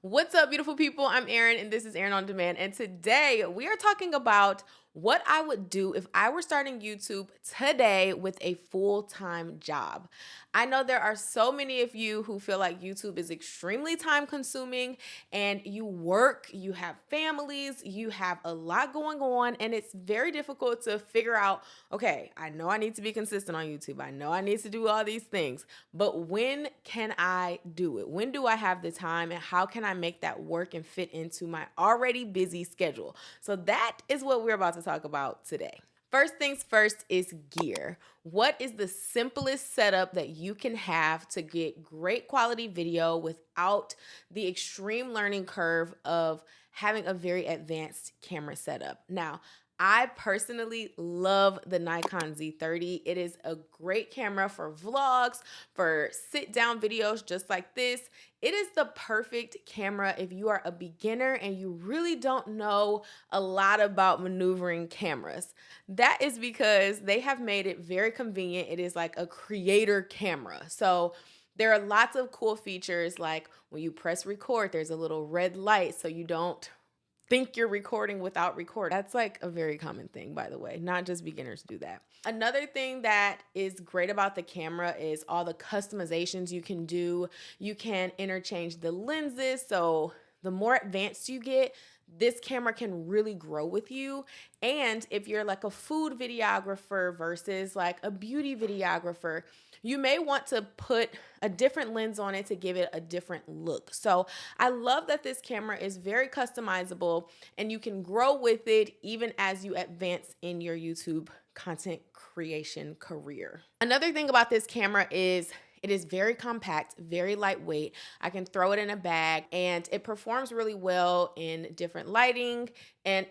What's up, beautiful people? I'm Erin, and this is Erin on Demand. And today we are talking about what I would do if I were starting YouTube today with a full-time job. I know there are so many of you who feel like YouTube is extremely time consuming and you work, you have families, you have a lot going on, and it's very difficult to figure out, okay, I know I need to be consistent on YouTube. I know I need to do all these things, but when can I do it? When do I have the time, and how can I make that work and fit into my already busy schedule? So that is what we're about to talk about today. First things first is gear. What is the simplest setup that you can have to get great quality video without the extreme learning curve of having a very advanced camera setup? Now, I personally love the Nikon Z30. It is a great camera for vlogs, for sit-down videos just like this. It is the perfect camera if you are a beginner and you really don't know a lot about maneuvering cameras. That is because they have made it very convenient. It is like a creator camera. So there are lots of cool features, like when you press record, there's a little red light so you don't think you're recording without record. That's like a very common thing, by the way. Not just beginners do that. Another thing that is great about the camera is all the customizations you can do. You can interchange the lenses. So the more advanced you get, this camera can really grow with you. And if you're like a food videographer versus like a beauty videographer, you may want to put a different lens on it to give it a different look. So I love that this camera is very customizable and you can grow with it even as you advance in your YouTube content creation career. Another thing about this camera is it is very compact, very lightweight. I can throw it in a bag and it performs really well in different lighting, and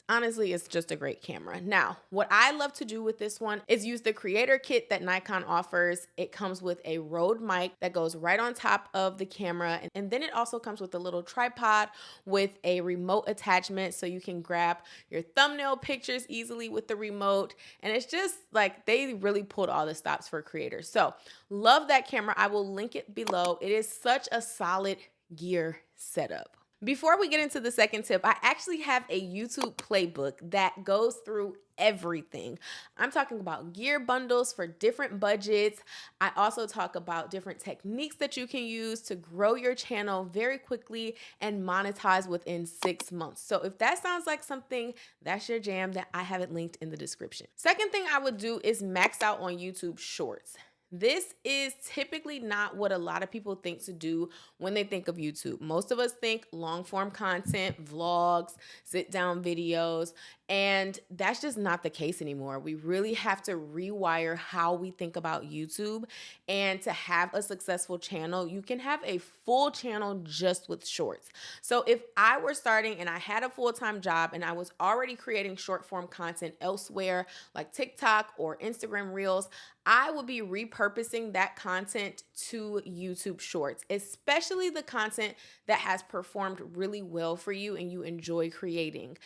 honestly, it's just a great camera. Now, what I love to do with this one is use the creator kit that Nikon offers. It comes with a Rode mic that goes right on top of the camera. And then it also comes with a little tripod with a remote attachment so you can grab your thumbnail pictures easily with the remote. And it's just like they really pulled all the stops for creators. So love that camera. I will link it below. It is such a solid gear setup. Before we get into the second tip, I actually have a YouTube playbook that goes through everything. I'm talking about gear bundles for different budgets. I also talk about different techniques that you can use to grow your channel very quickly and monetize within 6 months. So if that sounds like something that's your jam, then I have it linked in the description. Second thing I would do is max out on YouTube Shorts. This is typically not what a lot of people think to do when they think of YouTube. Most of us think long form content, vlogs, sit down videos, and that's just not the case anymore. We really have to rewire how we think about YouTube. And to have a successful channel, you can have a full channel just with shorts. So if I were starting and I had a full-time job and I was already creating short form content elsewhere, like TikTok or Instagram Reels, I would be repurposing that content to YouTube Shorts, especially the content that has performed really well for you and you enjoy creating.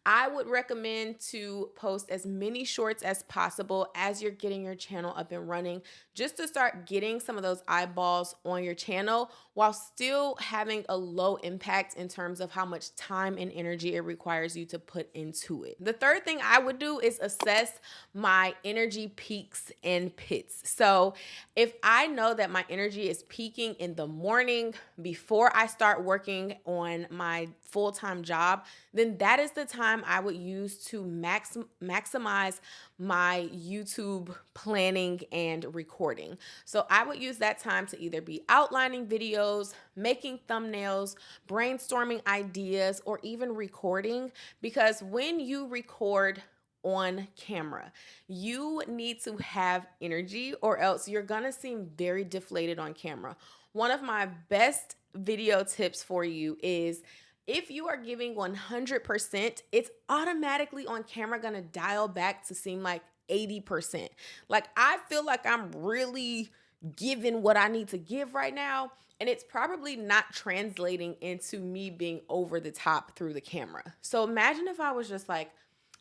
I would recommend to post as many shorts as possible as you're getting your channel up and running, just to start getting some of those eyeballs on your channel while still having a low impact in terms of how much time and energy it requires you to put into it. The third thing I would do is assess my energy peaks and pits. So if I know that my energy is peaking in the morning before I start working on my full-time job, then that is the time I would use to maximize my YouTube planning and recording. So I would use that time to either be outlining videos, making thumbnails, brainstorming ideas, or even recording, because when you record on camera, you need to have energy or else you're gonna seem very deflated on camera. One of my best video tips for you is if you are giving 100%, it's automatically on camera gonna dial back to seem like 80%. Like I feel like I'm really giving what I need to give right now, and it's probably not translating into me being over the top through the camera. So imagine if I was just like,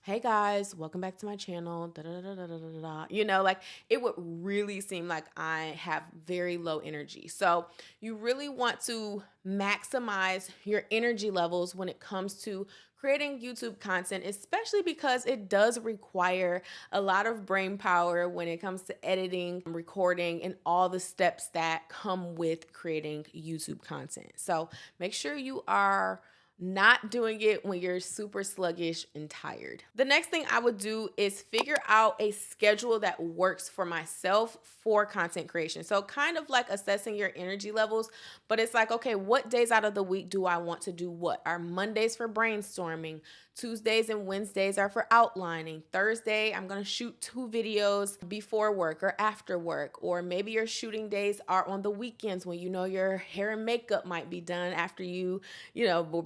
hey guys, welcome back to my channel, da da da da da da da. You know, like it would really seem like I have very low energy. So you really want to maximize your energy levels when it comes to creating YouTube content, especially because it does require a lot of brain power when it comes to editing, recording, and all the steps that come with creating YouTube content. So make sure you are not doing it when you're super sluggish and tired. The next thing I would do is figure out a schedule that works for myself for content creation. So kind of like assessing your energy levels, but it's like, okay, what days out of the week do I want to do what? Are Mondays for brainstorming? Tuesdays and Wednesdays are for outlining. Thursday, I'm gonna shoot 2 videos before work or after work. Or maybe your shooting days are on the weekends when you know your hair and makeup might be done after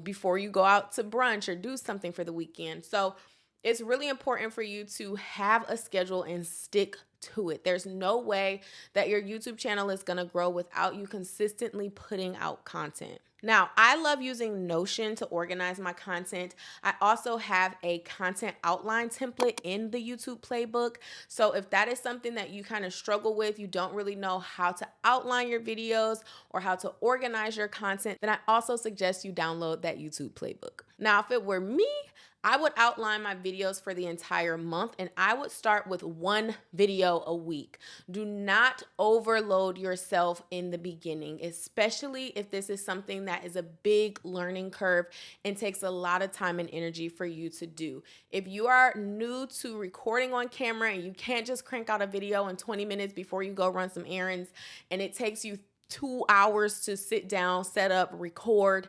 before you go out to brunch or do something for the weekend. So it's really important for you to have a schedule and stick to it. There's no way that your YouTube channel is going to grow without you consistently putting out content. Now, I love using Notion to organize my content. I also have a content outline template in the YouTube Playbook. So if that is something that you kind of struggle with, you don't really know how to outline your videos or how to organize your content, then I also suggest you download that YouTube Playbook. Now, if it were me, I would outline my videos for the entire month and I would start with 1 video a week. Do not overload yourself in the beginning, especially if this is something that is a big learning curve and takes a lot of time and energy for you to do. If you are new to recording on camera and you can't just crank out a video in 20 minutes before you go run some errands and it takes you 2 hours to sit down, set up, record,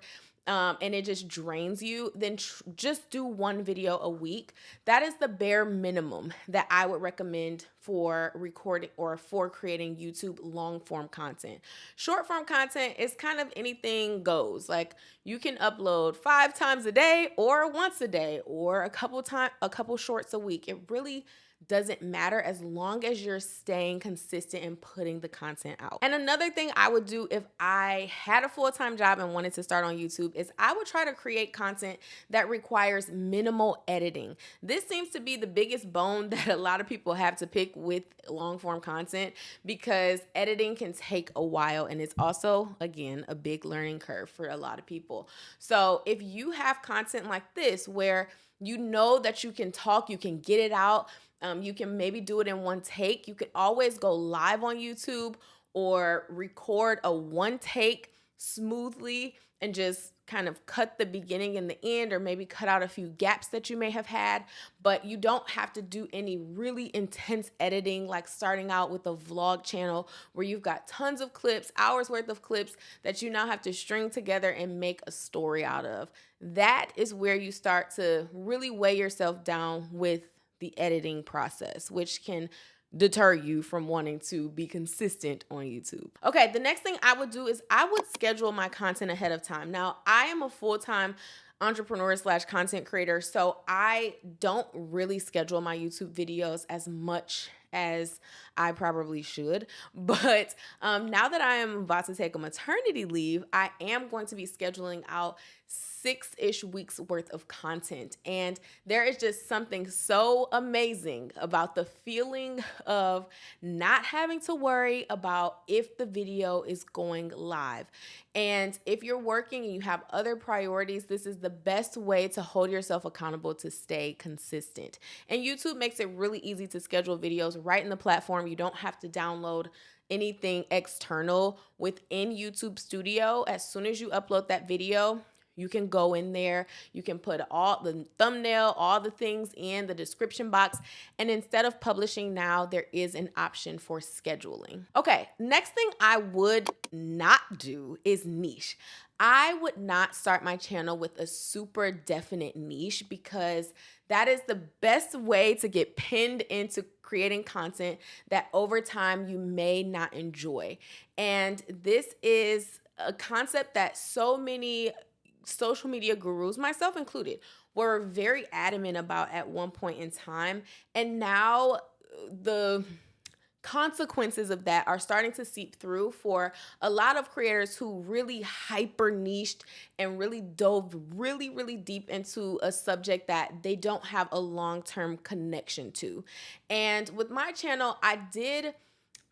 and it just drains you, then just do 1 video a week. That is the bare minimum that I would recommend for recording or for creating YouTube long form content. Short form content is kind of anything goes. Like you can upload 5 times a day or once a day or a couple shorts a week. It really doesn't matter as long as you're staying consistent and putting the content out. And another thing I would do if I had a full-time job and wanted to start on YouTube is I would try to create content that requires minimal editing. This seems to be the biggest bone that a lot of people have to pick with long-form content because editing can take a while and it's also, again, a big learning curve for a lot of people. So if you have content like this where you know that you can talk, you can get it out, you can maybe do it in 1 take. You could always go live on YouTube or record a 1 take smoothly and just kind of cut the beginning and the end, or maybe cut out a few gaps that you may have had, but you don't have to do any really intense editing, like starting out with a vlog channel where you've got tons of clips, hours worth of clips that you now have to string together and make a story out of. That is where you start to really weigh yourself down with the editing process, which can deter you from wanting to be consistent on YouTube. Okay, the next thing I would do is I would schedule my content ahead of time. Now, I am a full-time entrepreneur / content creator, so I don't really schedule my YouTube videos as much as I probably should. But now that I am about to take a maternity leave, I am going to be scheduling out 6-ish weeks worth of content. And there is just something so amazing about the feeling of not having to worry about if the video is going live. And if you're working and you have other priorities, this is the best way to hold yourself accountable to stay consistent. And YouTube makes it really easy to schedule videos right in the platform. You don't have to download anything external within YouTube Studio. As soon as you upload that video, you can go in there, you can put all the thumbnail, all the things in the description box. And instead of publishing now, there is an option for scheduling. Okay, next thing I would not do is niche. I would not start my channel with a super definite niche because that is the best way to get pinned into creating content that over time you may not enjoy. And this is a concept that so many social media gurus, myself included, were very adamant about at one point in time. And now the consequences of that are starting to seep through for a lot of creators who really hyper niched and really dove really deep into a subject that they don't have a long-term connection to. And with my channel, I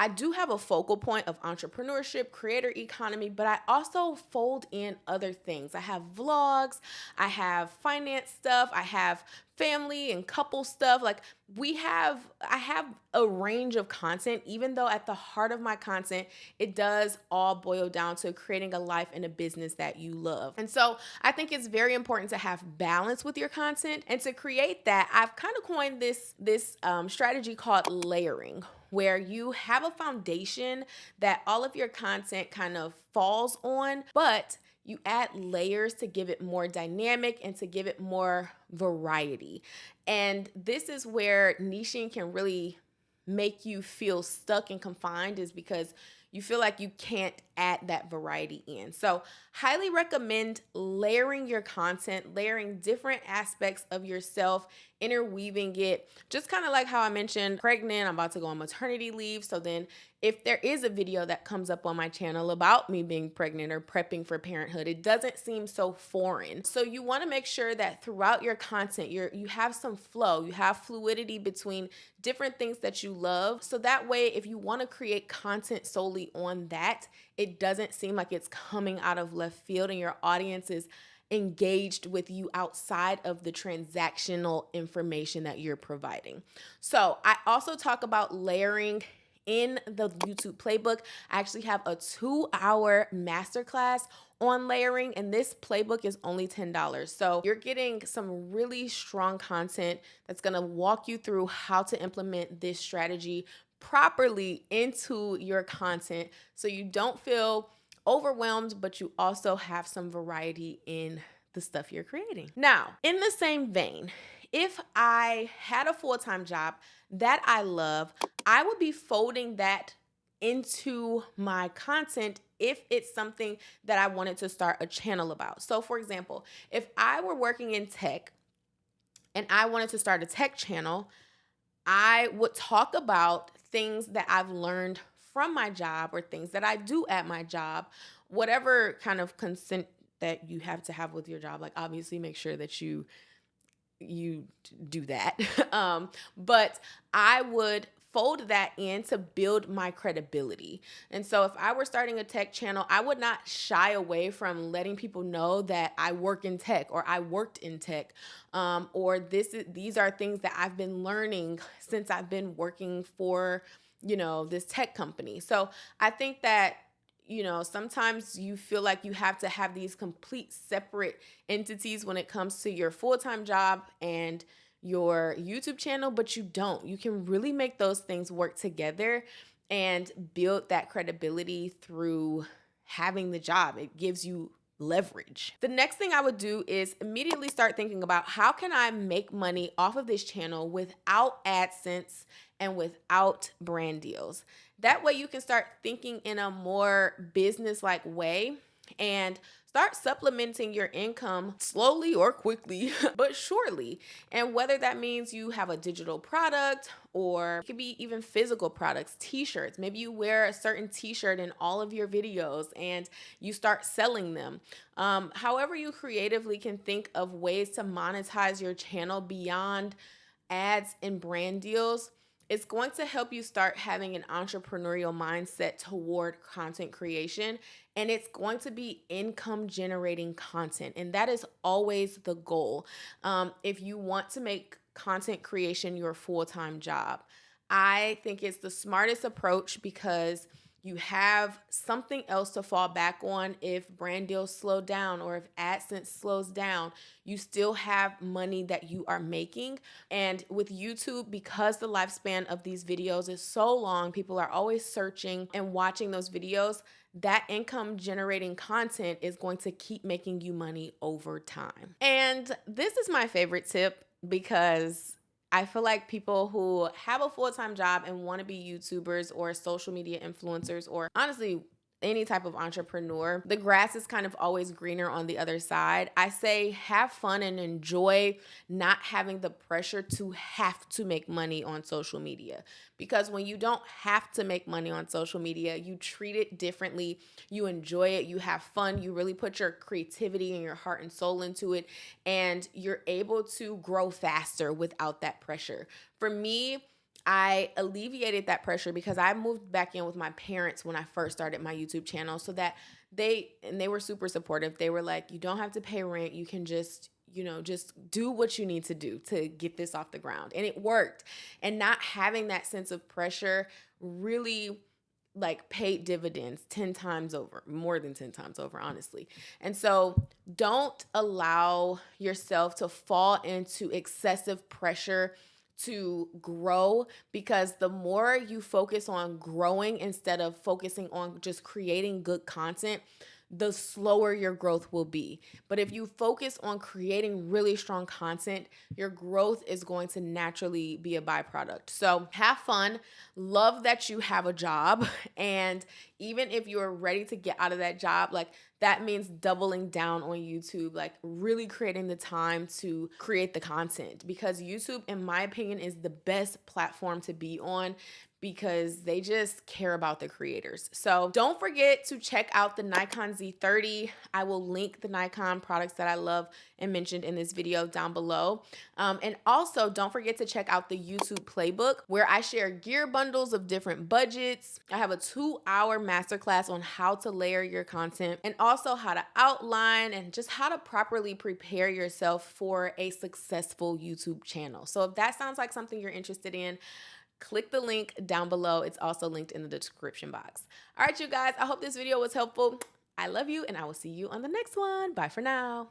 do have a focal point of entrepreneurship, creator economy, but I also fold in other things. I have vlogs, I have finance stuff, I have family and couple stuff. Like I have a range of content, even though at the heart of my content, it does all boil down to creating a life and a business that you love. And so I think it's very important to have balance with your content. And to create that, I've kind of coined this strategy called layering, where you have a foundation that all of your content kind of falls on, but you add layers to give it more dynamic and to give it more variety. And this is where niching can really make you feel stuck and confined, is because you feel like you can't add that variety in. So highly recommend layering your content, layering different aspects of yourself, interweaving it, just kind of like how I mentioned, pregnant, I'm about to go on maternity leave. So then if there is a video that comes up on my channel about me being pregnant or prepping for parenthood, it doesn't seem so foreign. So you want to make sure that throughout your content, you have some flow, you have fluidity between different things that you love. So that way, if you want to create content solely on that, it doesn't seem like it's coming out of left field and your audience is engaged with you outside of the transactional information that you're providing. So I also talk about layering in the YouTube playbook. I actually have a 2-hour masterclass on layering, and this playbook is only $10. So you're getting some really strong content that's gonna walk you through how to implement this strategy properly into your content so you don't feel overwhelmed, but you also have some variety in the stuff you're creating. Now, in the same vein, if I had a full-time job that I love, I would be folding that into my content if it's something that I wanted to start a channel about. So for example, if I were working in tech and I wanted to start a tech channel, I would talk about things that I've learned from my job or things that I do at my job, whatever kind of consent that you have to have with your job. Like obviously make sure that you do that. But I would fold that in to build my credibility. And so if I were starting a tech channel, I would not shy away from letting people know that I work in tech or I worked in tech, or these are things that I've been learning since I've been working for, this tech company. So I think that sometimes you feel like you have to have these complete separate entities when it comes to your full-time job and your YouTube channel, but you don't. You can really make those things work together and build that credibility through having the job. It gives you leverage. The next thing I would do is immediately start thinking about how can I make money off of this channel without AdSense and without brand deals. That way you can start thinking in a more business-like way and start supplementing your income slowly or quickly, but surely. And whether that means you have a digital product or it could be even physical products, t-shirts. Maybe you wear a certain t-shirt in all of your videos and you start selling them. However you creatively can think of ways to monetize your channel beyond ads and brand deals, it's going to help you start having an entrepreneurial mindset toward content creation, and it's going to be income generating content. And that is always the goal. If you want to make content creation your full-time job, I think it's the smartest approach because you have something else to fall back on if brand deals slow down or if AdSense slows down. You still have money that you are making. And with YouTube, because the lifespan of these videos is so long, people are always searching and watching those videos. That income generating content is going to keep making you money over time. And this is my favorite tip because I feel like people who have a full-time job and want to be YouTubers or social media influencers, or honestly any type of entrepreneur, the grass is kind of always greener on the other side. I say have fun and enjoy not having the pressure to have to make money on social media. Because when you don't have to make money on social media, you treat it differently, you enjoy it, you have fun, you really put your creativity and your heart and soul into it, and you're able to grow faster without that pressure. For me, I alleviated that pressure because I moved back in with my parents when I first started my YouTube channel, so that they were super supportive. They were like, you don't have to pay rent. You can just, just do what you need to do to get this off the ground. And it worked. And not having that sense of pressure really like paid dividends 10 times over, more than 10 times over, honestly. And so don't allow yourself to fall into excessive pressure to grow, because the more you focus on growing instead of focusing on just creating good content, the slower your growth will be. But if you focus on creating really strong content, your growth is going to naturally be a byproduct. So have fun, love that you have a job, and even if you're ready to get out of that job, like that means doubling down on YouTube, like really creating the time to create the content, because YouTube, in my opinion, is the best platform to be on because they just care about the creators. So don't forget to check out the Nikon Z30. I will link the Nikon products that I love and mentioned in this video down below. And also don't forget to check out the YouTube Playbook, where I share gear bundles of different budgets. I have a 2-hour masterclass on how to layer your content, and also how to outline and just how to properly prepare yourself for a successful YouTube channel. So if that sounds like something you're interested in, click the link down below. It's also linked in the description box. All right, you guys, I hope this video was helpful. I love you, and I will see you on the next one. Bye for now.